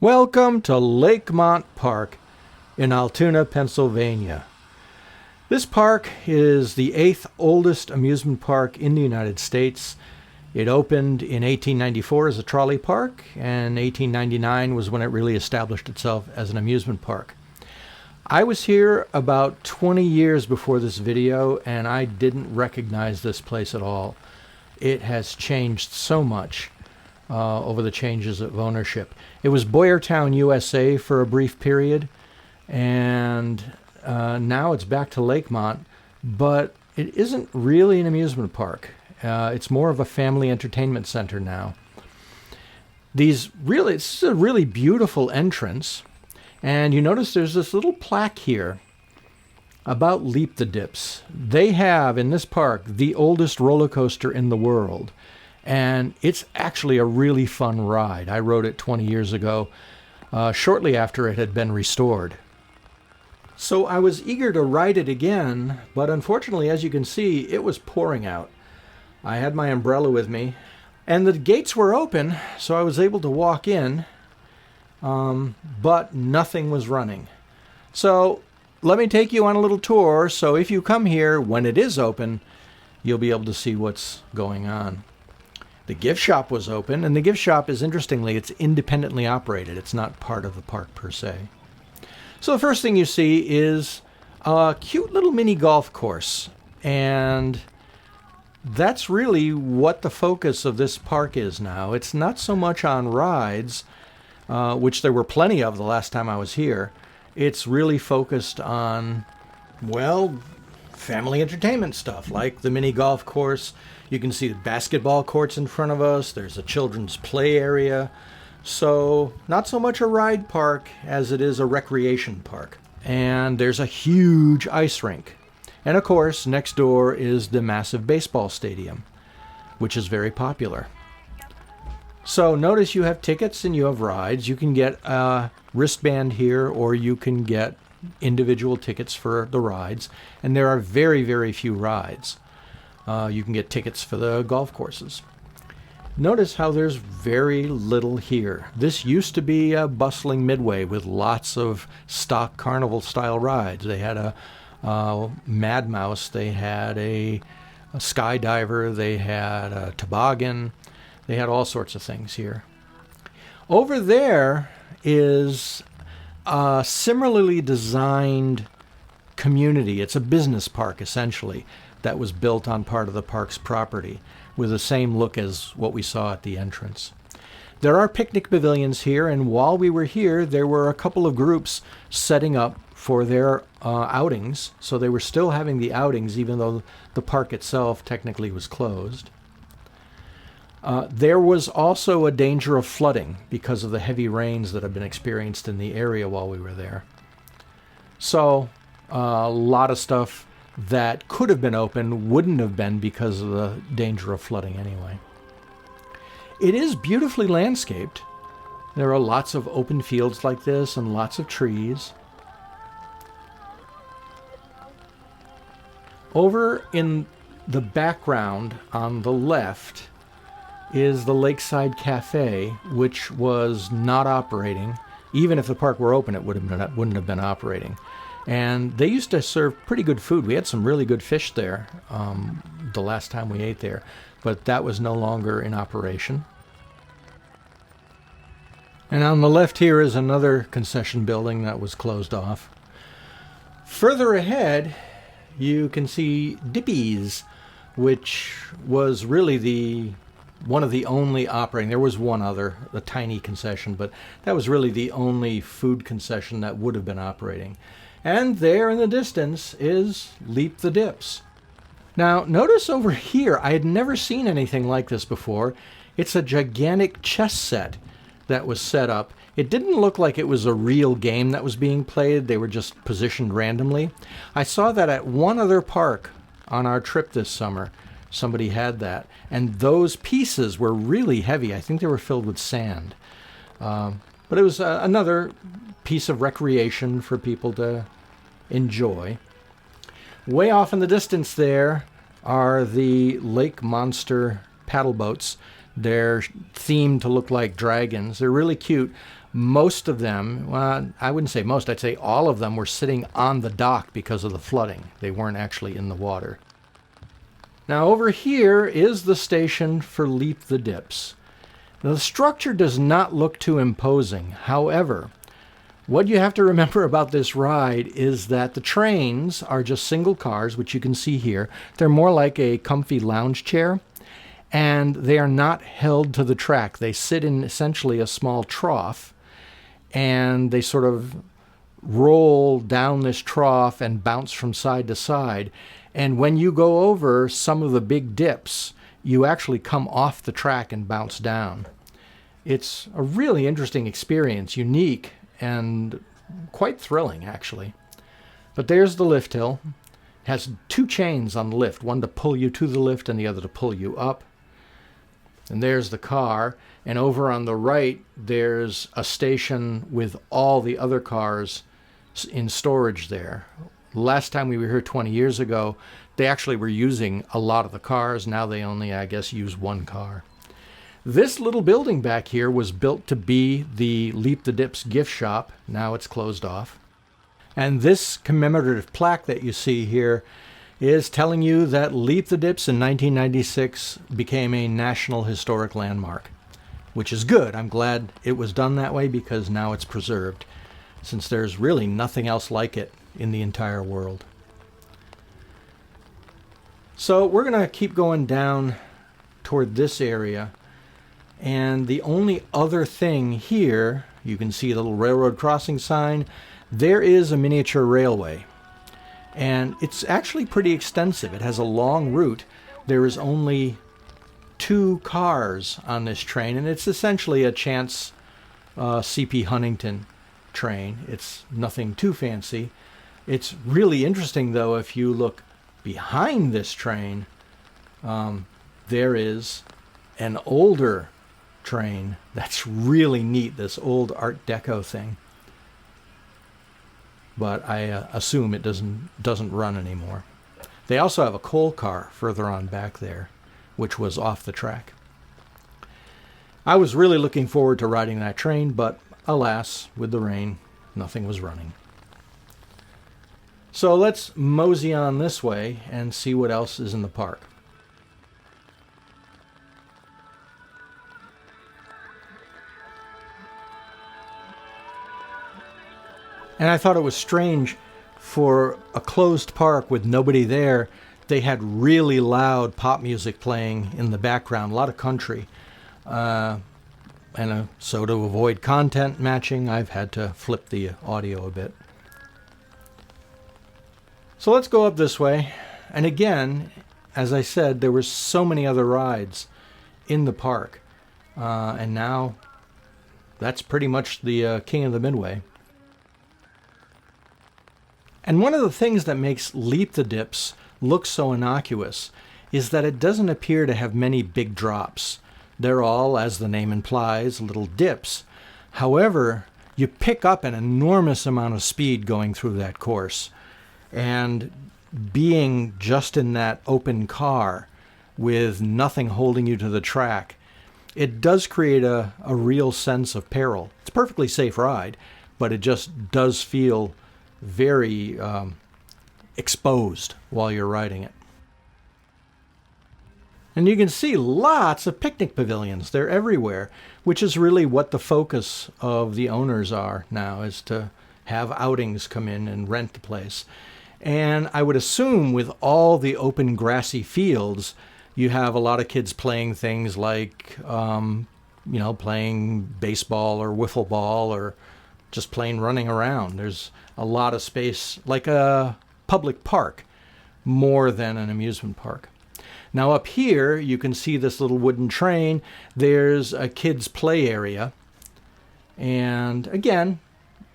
Welcome to Lakemont Park in Altoona, Pennsylvania. This park is the 8th oldest amusement park in the United States. It opened in 1894 as a trolley park, and 1899 was when it really established itself as an amusement park. I was here about 20 years before this video, and I didn't recognize this place at all. It has changed so much over the changes of ownership. It was Boyertown, USA for a brief period, and now it's back to Lakemont, but it isn't really an amusement park. It's more of a family entertainment center now. This is a really beautiful entrance, and you notice there's this little plaque here about Leap the Dips. They have, in this park, the oldest roller coaster in the world, and it's actually a really fun ride. I rode it 20 years ago, shortly after it had been restored. So I was eager to ride it again, but unfortunately, as you can see, it was pouring out. I had my umbrella with me, and the gates were open, so I was able to walk in, but nothing was running. So let me take you on a little tour, so if you come here when it is open, you'll be able to see what's going on. The gift shop was open, and the gift shop is, interestingly, it's independently operated. It's not part of the park per se. So the first thing you see is a cute little mini golf course, and that's really what the focus of this park is now. It's not so much on rides, which there were plenty of the last time I was here. It's really focused on, well, family entertainment stuff, like the mini golf course. You can see the basketball courts in front of us. There's a children's play area. So not so much a ride park as it is a recreation park. And there's a huge ice rink. And of course, next door is the massive baseball stadium, which is very popular. So notice you have tickets and you have rides. You can get a wristband here, or you can get individual tickets for the rides. And there are very, very few rides. You can get tickets for the golf courses. Notice how there's very little here. This used to be a bustling midway with lots of stock carnival-style rides. They had a Mad Mouse, they had a skydiver, they had a toboggan, they had all sorts of things here. Over there is a similarly designed community. It's a business park, essentially, that was built on part of the park's property, with the same look as what we saw at the entrance. There are picnic pavilions here, and while we were here, there were a couple of groups setting up for their outings, so they were still having the outings even though the park itself technically was closed. There was also a danger of flooding because of the heavy rains that have been experienced in the area while we were there. So a lot of stuff that could have been open wouldn't have been because of the danger of flooding anyway. It is beautifully landscaped. There are lots of open fields like this and lots of trees. Over in the background on the left is the Lakeside Cafe, which was not operating. Even if the park were open, it wouldn't have been operating. And they used to serve pretty good food. We had some really good fish there the last time we ate there, but that was no longer in operation. And on the left here is another concession building that was closed off. Further ahead, you can see Dippy's, which was really one of the only operating. There was one other, a tiny concession, but that was really the only food concession that would have been operating. And there in the distance is Leap the Dips. Now, notice over here, I had never seen anything like this before. It's a gigantic chess set that was set up. It didn't look like it was a real game that was being played. They were just positioned randomly. I saw that at one other park on our trip this summer. Somebody had that. And those pieces were really heavy. I think they were filled with sand. But it was another piece of recreation for people to enjoy. Way off in the distance there are the Lake Monster paddle boats. They're themed to look like dragons. They're really cute. Most of them, well, I wouldn't say most, I'd say all of them were sitting on the dock because of the flooding. They weren't actually in the water. Now over here is the station for Leap the Dips. Now, the structure does not look too imposing. However, what you have to remember about this ride is that the trains are just single cars, which you can see here. They're more like a comfy lounge chair, and they are not held to the track. They sit in essentially a small trough, and they sort of roll down this trough and bounce from side to side. And when you go over some of the big dips, you actually come off the track and bounce down. It's a really interesting experience, unique and quite thrilling, actually. But there's the lift hill. It has two chains on the lift, one to pull you to the lift and the other to pull you up. And there's the car. And over on the right, there's a station with all the other cars in storage there. Last time we were here 20 years ago, they actually were using a lot of the cars. Now they only, I guess, use one car. This little building back here was built to be the Leap the Dips gift shop. Now it's closed off. And this commemorative plaque that you see here is telling you that Leap the Dips in 1996 became a National Historic Landmark, which is good. I'm glad it was done that way because now it's preserved, since there's really nothing else like it in the entire world. So we're going to keep going down toward this area, and the only other thing here, you can see the little railroad crossing sign, there is a miniature railway. And it's actually pretty extensive. It has a long route. There is only 2 cars on this train, and it's essentially a chance C.P. Huntington train. It's nothing too fancy. It's really interesting, though, if you look behind this train, there is an older train that's really neat, this old Art Deco thing. But I assume it doesn't run anymore. They also have a coal car further on back there, which was off the track. I was really looking forward to riding that train, but alas, with the rain, nothing was running. So let's mosey on this way and see what else is in the park. And I thought it was strange for a closed park with nobody there. They had really loud pop music playing in the background, a lot of country. So to avoid content matching, I've had to flip the audio a bit. So let's go up this way. And again, as I said, there were so many other rides in the park. And now that's pretty much the king of the Midway. And one of the things that makes Leap the Dips look so innocuous is that it doesn't appear to have many big drops. They're all, as the name implies, little dips. However, you pick up an enormous amount of speed going through that course. And being just in that open car with nothing holding you to the track, it does create a real sense of peril. It's a perfectly safe ride, but it just does feel very exposed while you're riding it. And you can see lots of picnic pavilions. They're everywhere, which is really what the focus of the owners are now, is to have outings come in and rent the place. And I would assume with all the open grassy fields, you have a lot of kids playing things like, playing baseball or wiffle ball or just plain running around. There's a lot of space, like a public park, more than an amusement park. Now up here, you can see this little wooden train. There's a kids' play area. And again,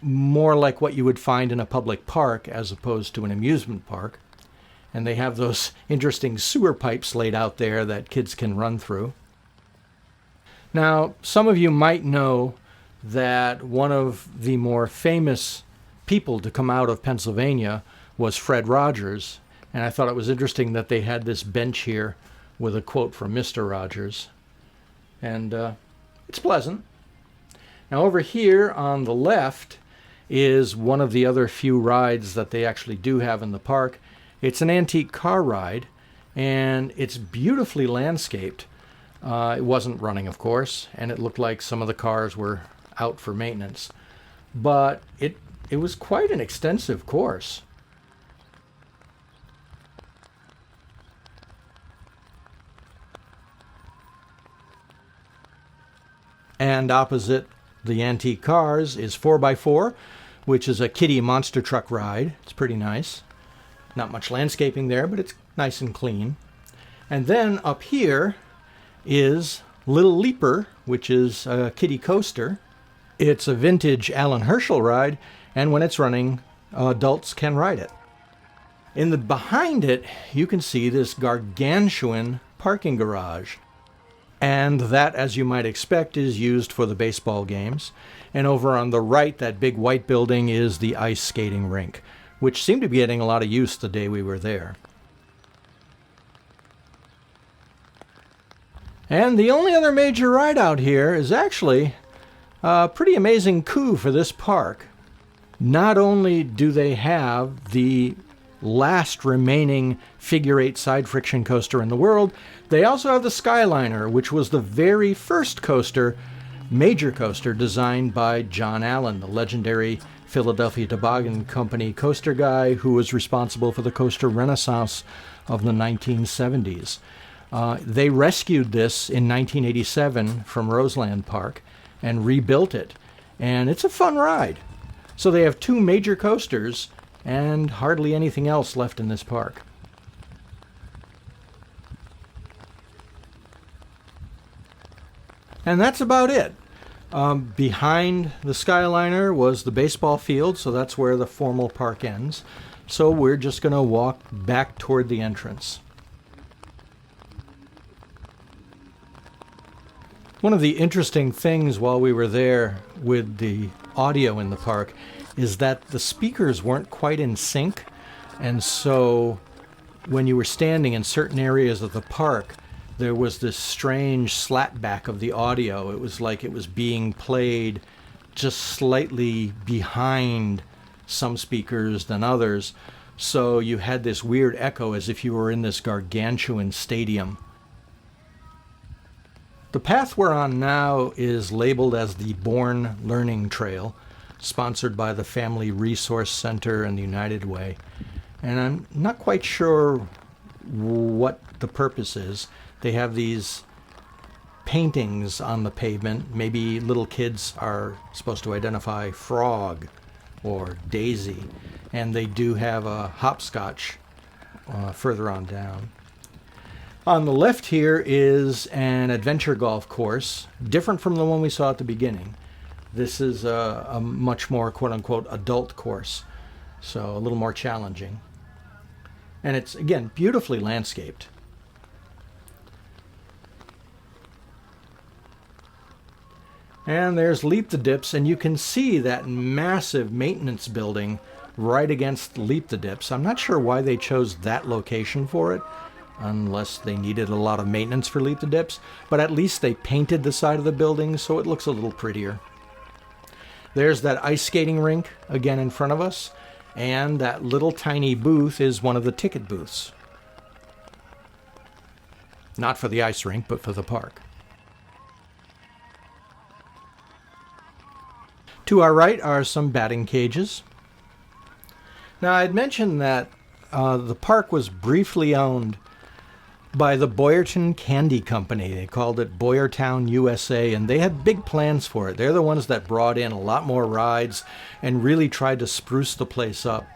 more like what you would find in a public park as opposed to an amusement park. And they have those interesting sewer pipes laid out there that kids can run through. Now, some of you might know that one of the more famous people to come out of Pennsylvania was Fred Rogers. And I thought it was interesting that they had this bench here with a quote from Mr. Rogers. And it's pleasant. Now over here on the left is one of the other few rides that they actually do have in the park. It's an antique car ride, and it's beautifully landscaped. It wasn't running, of course, and it looked like some of the cars were out for maintenance. But it was quite an extensive course. And opposite the antique cars is 4x4, which is a kiddie monster truck ride. It's pretty nice. Not much landscaping there, but it's nice and clean. And then up here is Little Leaper, which is a kiddie coaster. It's a vintage Alan Herschel ride, and when it's running, adults can ride it. Behind it, you can see this gargantuan parking garage. And that, as you might expect, is used for the baseball games. And over on the right, that big white building is the ice skating rink, which seemed to be getting a lot of use the day we were there. And the only other major ride out here is actually a pretty amazing coup for this park. Not only do they have the last remaining figure-8 side friction coaster in the world, they also have the Skyliner, which was the very first major coaster designed by John Allen, the legendary Philadelphia Toboggan Company coaster guy who was responsible for the coaster renaissance of the 1970s. They rescued this in 1987 from Roseland Park and rebuilt it, and it's a fun ride. So they have two major coasters and hardly anything else left in this park. And that's about it. Behind the Skyliner was the baseball field, so that's where the formal park ends. So we're just going to walk back toward the entrance. One of the interesting things while we were there with the audio in the park is that the speakers weren't quite in sync, and so when you were standing in certain areas of the park, there was this strange slapback of the audio. It was like it was being played just slightly behind some speakers than others, so you had this weird echo as if you were in this gargantuan stadium. The path we're on now is labeled as the Bourne Learning Trail, sponsored by the Family Resource Center and the United Way. And I'm not quite sure what the purpose is. They have these paintings on the pavement. Maybe little kids are supposed to identify Frog or Daisy. And they do have a hopscotch further on down. On the left here is an adventure golf course, different from the one we saw at the beginning. This is a much more quote-unquote adult course, so a little more challenging. And it's, again, beautifully landscaped. And there's Leap the Dips, and you can see that massive maintenance building right against Leap the Dips. I'm not sure why they chose that location for it, unless they needed a lot of maintenance for Leap the Dips, but at least they painted the side of the building so it looks a little prettier. There's that ice skating rink again in front of us, and that little tiny booth is one of the ticket booths. Not for the ice rink, but for the park. To our right are some batting cages. Now, I'd mentioned that the park was briefly owned by the Boyertown Candy Company. They called it Boyertown USA, and they had big plans for it. They're the ones that brought in a lot more rides and really tried to spruce the place up.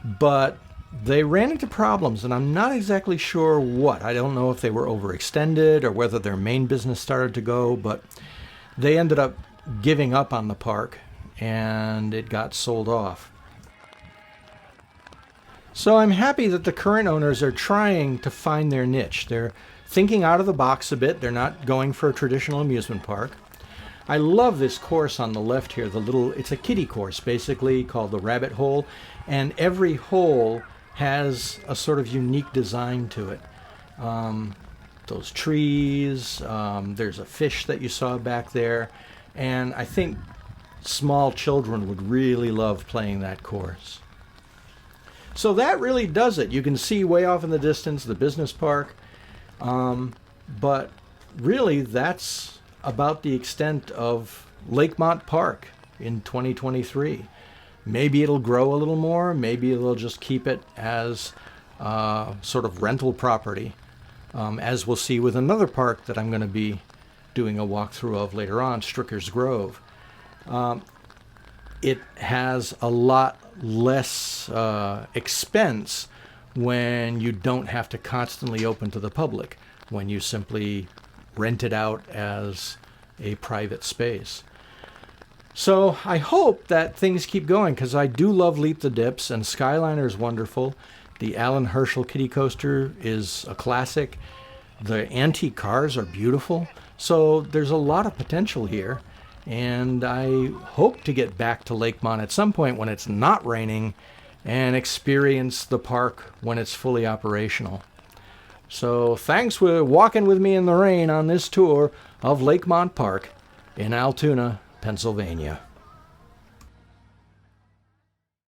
But they ran into problems, and I'm not exactly sure what. I don't know if they were overextended or whether their main business started to go, but they ended up giving up on the park, and it got sold off. So I'm happy that the current owners are trying to find their niche. They're thinking out of the box a bit. They're not going for a traditional amusement park. I love this course on the left here. It's a kiddie course, basically, called the Rabbit Hole. And every hole has a sort of unique design to it. Those trees, there's a fish that you saw back there. And I think small children would really love playing that course. So that really does it. You can see way off in the distance the business park, but really that's about the extent of Lakemont Park in 2023. Maybe it'll grow a little more. Maybe they'll just keep it as sort of rental property, as we'll see with another park that I'm going to be doing a walkthrough of later on, Stricker's Grove. It has a lot less expense when you don't have to constantly open to the public, when you simply rent it out as a private space. So I hope that things keep going, because I do love Leap the Dips, and Skyliner is wonderful. The Alan Herschel Kiddie Coaster is a classic. The antique cars are beautiful. So there's a lot of potential here. And I hope to get back to Lakemont at some point when it's not raining and experience the park when it's fully operational. So thanks for walking with me in the rain on this tour of Lakemont Park in Altoona, Pennsylvania.